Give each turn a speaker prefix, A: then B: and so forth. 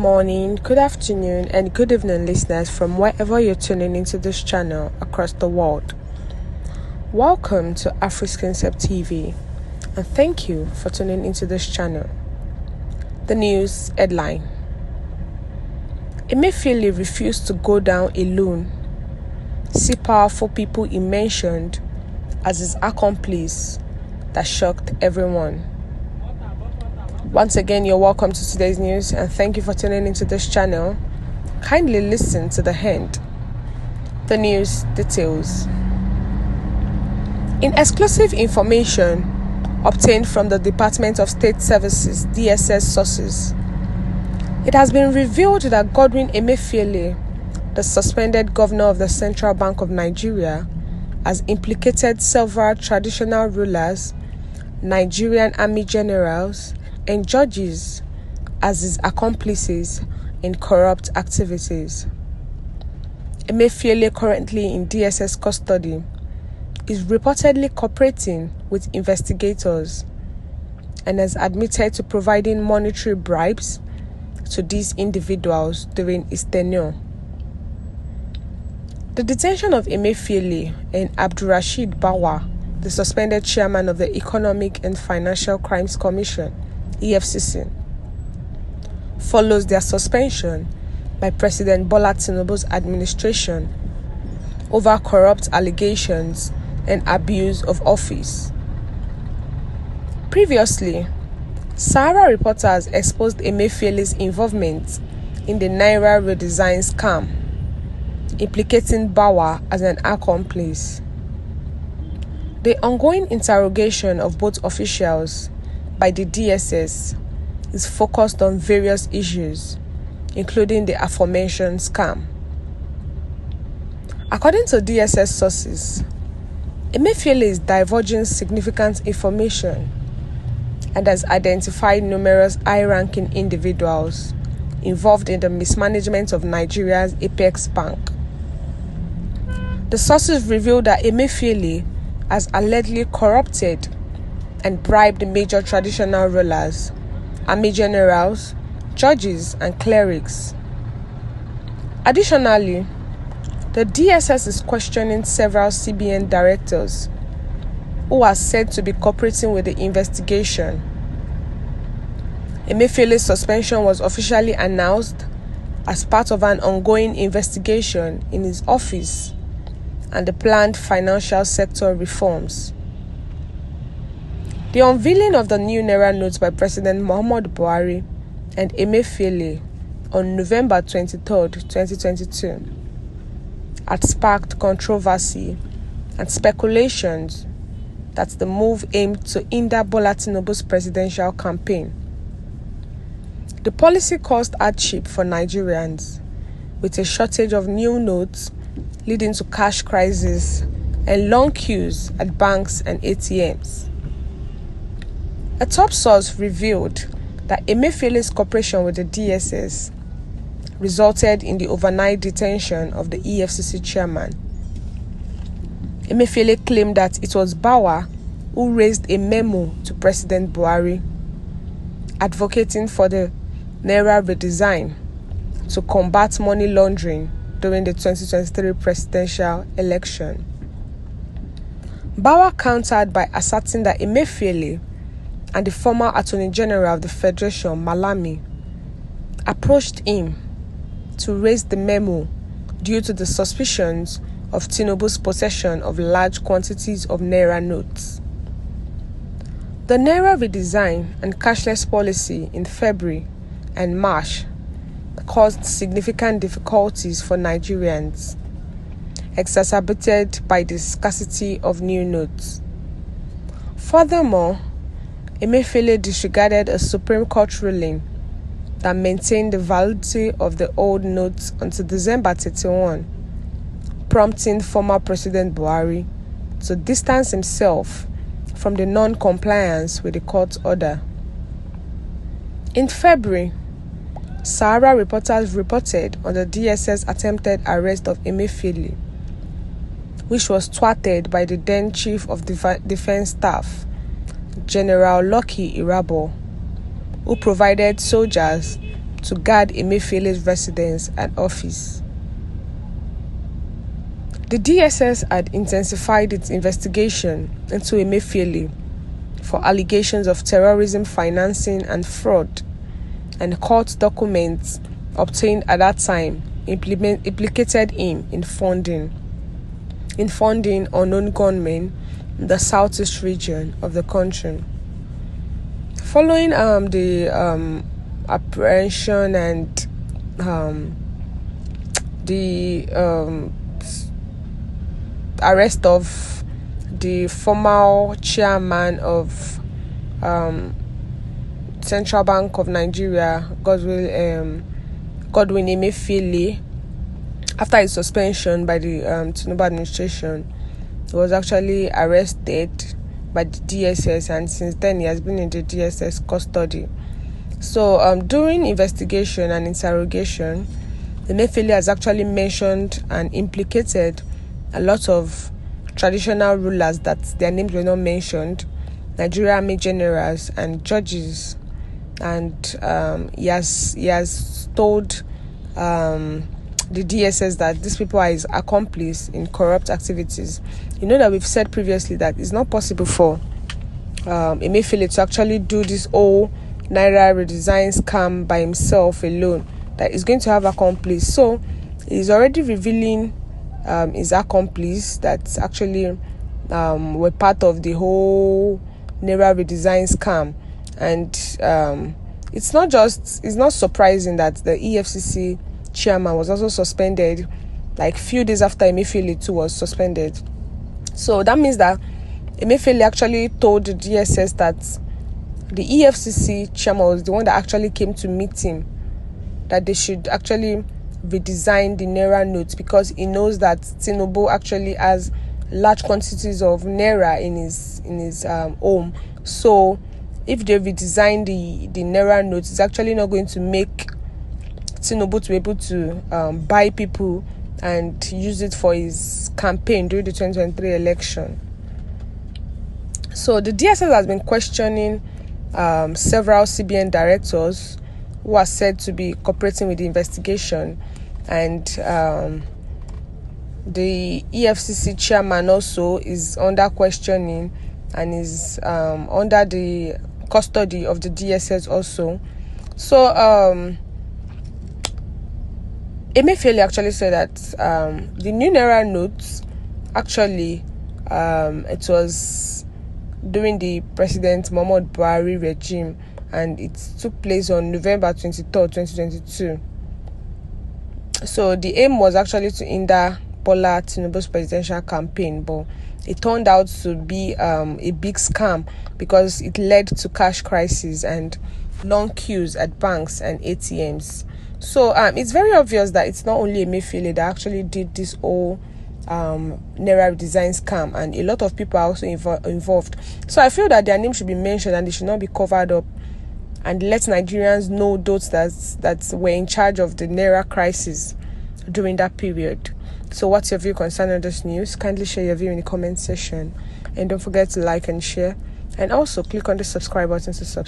A: morning, good afternoon, and good evening, listeners from wherever you're tuning into this channel across the world. Welcome to Accomplïçês TV, and thank you for tuning into this channel. The news headline: Emefiele refused to go down alone. See powerful people he mentioned as his accomplice that shocked everyone. Once again, you're welcome to today's news, and thank you for tuning into this channel. Kindly listen to the end. The news details. In exclusive information obtained from the Department of State Services (DSS) sources, it has been revealed that Godwin Emefiele, the suspended governor of the Central Bank of Nigeria, has implicated several traditional rulers, Nigerian army generals, and judges as his accomplices in corrupt activities. Emefiele, currently in DSS custody, is reportedly cooperating with investigators and has admitted to providing monetary bribes to these individuals during his tenure. The detention of Emefiele and Abdulrasheed Bawah, the suspended chairman of the Economic and Financial Crimes Commission (EFCC), follows their suspension by President Bola Tinubu's administration over corrupt allegations and abuse of office. Previously, Sahara reporters exposed Emefiele's involvement in the Naira redesign scam, implicating Bawah as an accomplice. The ongoing interrogation of both officials by the DSS is focused on various issues, including the aforementioned scam. According to DSS sources, Emefiele is divulging significant information and has identified numerous high-ranking individuals involved in the mismanagement of Nigeria's Apex Bank. The sources reveal that Emefiele has allegedly corrupted and bribed major traditional rulers, army generals, judges, and clerics. Additionally, the DSS is questioning several CBN directors who are said to be cooperating with the investigation. Emefiele's suspension was officially announced as part of an ongoing investigation in his office and the planned financial sector reforms. The unveiling of the new Naira notes by President Muhammadu Buhari and Emefiele on November 23, 2022, had sparked controversy and speculations that the move aimed to hinder Bola Tinubu's presidential campaign. The policy caused hardship for Nigerians, with a shortage of new notes leading to cash crisis and long queues at banks and ATMs. A top source revealed that Emefiele's cooperation with the DSS resulted in the overnight detention of the EFCC chairman. Emefiele claimed that it was Bawah who raised a memo to President Buhari advocating for the Naira redesign to combat money laundering during the 2023 presidential election. Bawah countered by asserting that Emefiele and the former Attorney General of the Federation, Malami, approached him to raise the memo due to the suspicions of Tinubu's possession of large quantities of Naira notes. The Naira redesign and cashless policy in February and March caused significant difficulties for Nigerians, exacerbated by the scarcity of new notes. Furthermore, Emefiele disregarded a Supreme Court ruling that maintained the validity of the old notes until December 31, prompting former President Buhari to distance himself from the non-compliance with the court order. In February, Sahara reporters reported on the DSS attempted arrest of Emefiele, which was thwarted by the then Chief of Defense Staff, General Lucky Irabor, who provided soldiers to guard Emefiele's residence and office. The DSS had intensified its investigation into Emefiele for allegations of terrorism financing and fraud, and court documents obtained at that time implicated him in funding unknown gunmen in the southeast region of the country. Following the apprehension and the arrest of the former chairman of Central Bank of Nigeria, Godwin Emefiele, after his suspension by the Tinubu administration, he was actually arrested by the DSS, and since then he has been in the DSS custody. So during investigation and interrogation, Emefiele has actually mentioned and implicated a lot of traditional rulers that their names were not mentioned, Nigerian army generals and judges, and he has told the DSS that these people are his accomplices in corrupt activities. You know that we've said previously that it's not possible for Emefiele to actually do this whole Naira redesign scam by himself alone, that he's going to have accomplices. So he's already revealing his accomplices that actually were part of the whole Naira redesign scam. And it's not surprising that the EFCC chairman was also suspended like few days after Emefiele too was suspended. So that means that Emefiele actually told the DSS that the EFCC chairman was the one that actually came to meet him, that they should actually redesign the Naira notes, because he knows that Tinubu actually has large quantities of Naira in his home. So if they redesign the Naira notes, it's actually not going to make Tinubu to be able to buy people and use it for his campaign during the 2023 election. So the DSS has been questioning several CBN directors who are said to be cooperating with the investigation, and the EFCC chairman also is under questioning and is under the custody of the DSS also. So Emefiele actually said that the new Naira notes, actually it was during the President Muhammadu Buhari regime, and it took place on November 23rd, 2022. So the aim was actually to hinder Bola Tinubu's presidential campaign, but it turned out to be a big scam, because it led to cash crisis and long queues at banks and ATMs. So it's very obvious that it's not only Emefiele that actually did this whole Naira design scam, and a lot of people are also involved. So I feel that their name should be mentioned and they should not be covered up, and let Nigerians know those that were in charge of the Naira crisis during that period. So what's your view concerning this news? Kindly share your view in the comment section, and don't forget to like and share, and also click on the subscribe button to subscribe.